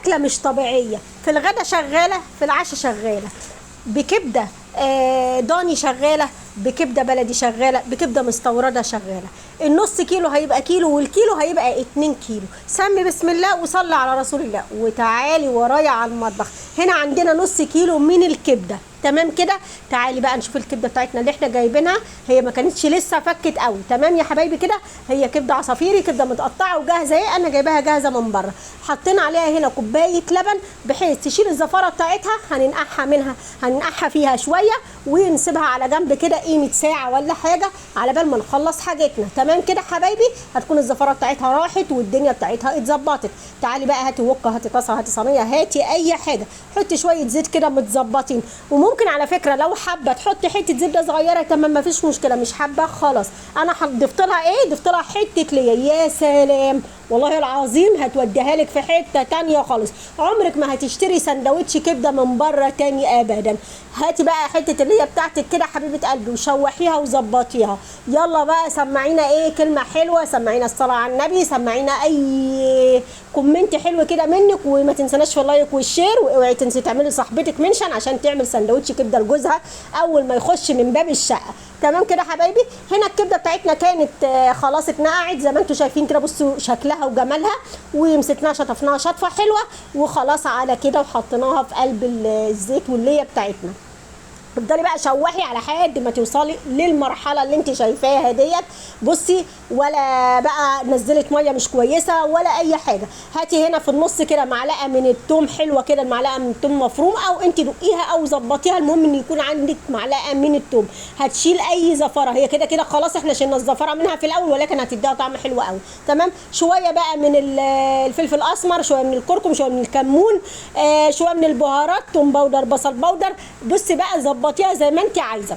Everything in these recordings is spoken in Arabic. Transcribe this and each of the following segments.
اكله مش طبيعيه، في الغدا شغاله، في العشاء شغاله، بكبده ضاني شغاله، بكبده بلدي شغاله، بكبده مستورده شغاله. النص كيلو هيبقى كيلو، والكيلو هيبقى 2 كيلو. سمي بسم الله وصلي على رسول الله وتعالي ورايا على المطبخ. هنا عندنا نص كيلو من الكبده، تمام كده. تعالي بقى نشوف الكبده بتاعتنا اللي احنا جايبينها، هي ما كانتش لسه فكت قوي، تمام يا حبايبي كده. هي كبده عصافيري، كبده متقطعه وجاهزه اهي، انا جايباها جاهزه من بره. حطينا عليها هنا كوبايه لبن بحيث تشيل الزفاره بتاعتها. هننقعها فيها شويه ونسيبها على جنب كده قيمه ساعه ولا حاجه على بال ما نخلص حاجتنا، تمام كده حبايبي. هتكون الزفاره بتاعتها راحت والدنيا بتاعتها اتظبطت. تعالي بقى هاتي وكه، هاتي طاسه، هاتي صينيه، هاتي اي حاجه، حطي شويه زيت كده متظبطين. وممكن على فكره لو حابه تحطي حته زبده صغيره تمام، مفيش مشكله. مش حابه خلاص. انا ضفت لها ايه؟ ضفت لها حته ليا. يا سلام والله العظيم هتوديها لك في حته تانية خالص. عمرك ما هتشتري سندوتش كبده من بره تاني ابدا. هاتي بقى حته اللي هي بتاعتك كده حبيبه قلبي وشوحيها وظبطيها. يلا بقى سمعينا ايه كلمه حلوه، سمعينا الصلاه على النبي، سمعينا اي كومنت حلو كده منك. وما تنسناش في اللايك والشير، واوعي تنسي تعملي صاحبتك منشن عشان تعمل سندوتش كبده لجوزها اول ما يخش من باب الشقه، تمام كده حبايبي. هنا الكبده بتاعتنا كانت خلاص اتنقعت زي ما انتم شايفين كده. بصوا شكلها وجمالها، ومسكناها شطفناها شطفه حلوه وخلاص على كده، وحطيناها في قلب الزيت والليه بتاعتنا. تفضلي بقى شوحي على حد ما توصلي للمرحله اللي انت شايفاها ديت. بصي ولا بقى نزلت ميه مش كويسه ولا اي حاجه. هاتي هنا في النص كده معلقه من الثوم حلوه كده، المعلقه من الثوم مفروم او انت دقيها او ظبطيها، المهم ان يكون عندك معلقه من الثوم. هتشيل اي زفره، هي كده كده خلاص احنا شلنا الزفره منها في الاول، ولكن هتديها طعم حلو قوي، تمام. شويه بقى من الفلفل الاسمر، شويه من الكركم، شويه من الكمون، شويه من البهارات، توم باودر، بصل باودر. بصي بقى ظبطيها زي ما انت عايزه،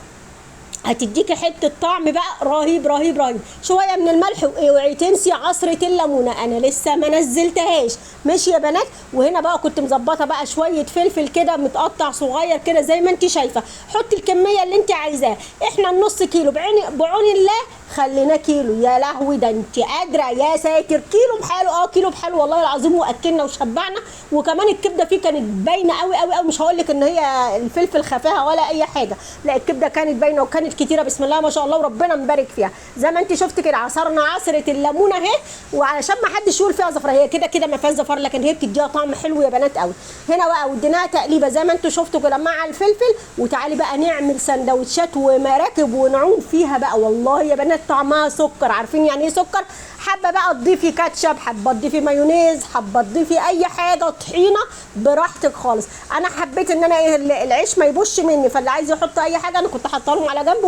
هتديكي حته طعم بقى رهيب رهيب رهيب. شويه من الملح، واوعي تنسي عصره الليمونه، انا لسه ما نزلتهاش، ماشي يا بنات. وهنا بقى كنت مظبطه بقى شويه فلفل كده متقطع صغير كده زي ما انت شايفه. حطي الكميه اللي انت عايزاها. احنا النص كيلو بعون الله خليناه كيلو. يا لهوي ده انت قادره، يا ساتر. كيلو بحاله، كيلو بحاله والله العظيم، واكلنا وشبعنا. وكمان الكبده فيه كانت باينه قوي قوي قوي، مش هقول لك ان هي الفلفل خفاها ولا اي حاجه، لا الكبده كانت باينه وكانت كتيره بسم الله ما شاء الله، وربنا مبارك فيها. زي ما انت شفت كده عصرنا عصره الليمونه اهي، وعلشان ما حدش يقول فيها زفره، هي كده كده ما فيهاش زفر، لكن هي بتديها طعم حلو يا بنات قوي. هنا بقى وديناها تقليبه زي ما انتم شفتوا كده مع الفلفل. وتعالي بقى نعمل سندوتشات ومراكب ونعوم فيها بقى. والله يا بنات طعمها سكر. عارفين يعني ايه سكر؟ حابه بقى تضيفي كاتشب، حابه تضيفي مايونيز، حابه تضيفي اي حاجه، طحينه، براحتك خالص. انا حبيت ان انا ايه العيش ما يبوش مني، فاللي عايز يحط اي حاجه انا كنت حاطه لهم على جنب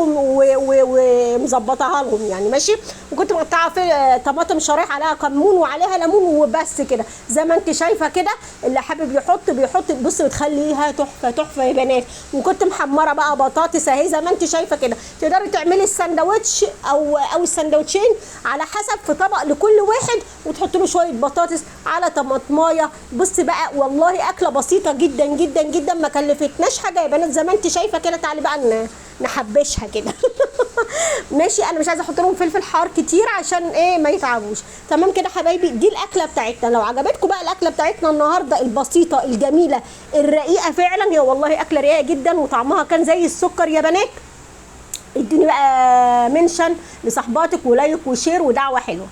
ومظبطاها لهم يعني، ماشي. وكنت مقطعه في طماطم شرايح عليها كمون وعليها ليمون وبس كده زي ما انت شايفه كده. اللي حابب يحط بيحط. بص بتخليها تحفه تحفه يا بنات. وكنت محمره بقى بطاطس اهي زي ما انت شايفه كده. تقدري تعملي السندوتش او السندوتشين على حسب في طبق لكل واحد، وتحط له شويه بطاطس على طماطمايه. بص بقى والله اكله بسيطه جدا جدا جدا، ما كلفتناش حاجه يا بنات زي ما انت شايفه كده. تعالي بقى نحبشها كده. ماشي. انا مش عايزه احط لهم فلفل حار كتير عشان ايه ما يتعبوش، تمام كده حبايبي. دي الاكله بتاعتنا. لو عجبتكم بقى الاكله بتاعتنا النهارده البسيطه الجميله الرقيقه، فعلا هي والله اكله رقيقه جدا وطعمها كان زي السكر يا بنات. اديني بقى منشن لصحباتك ولايك وشير ودعوه حلوه.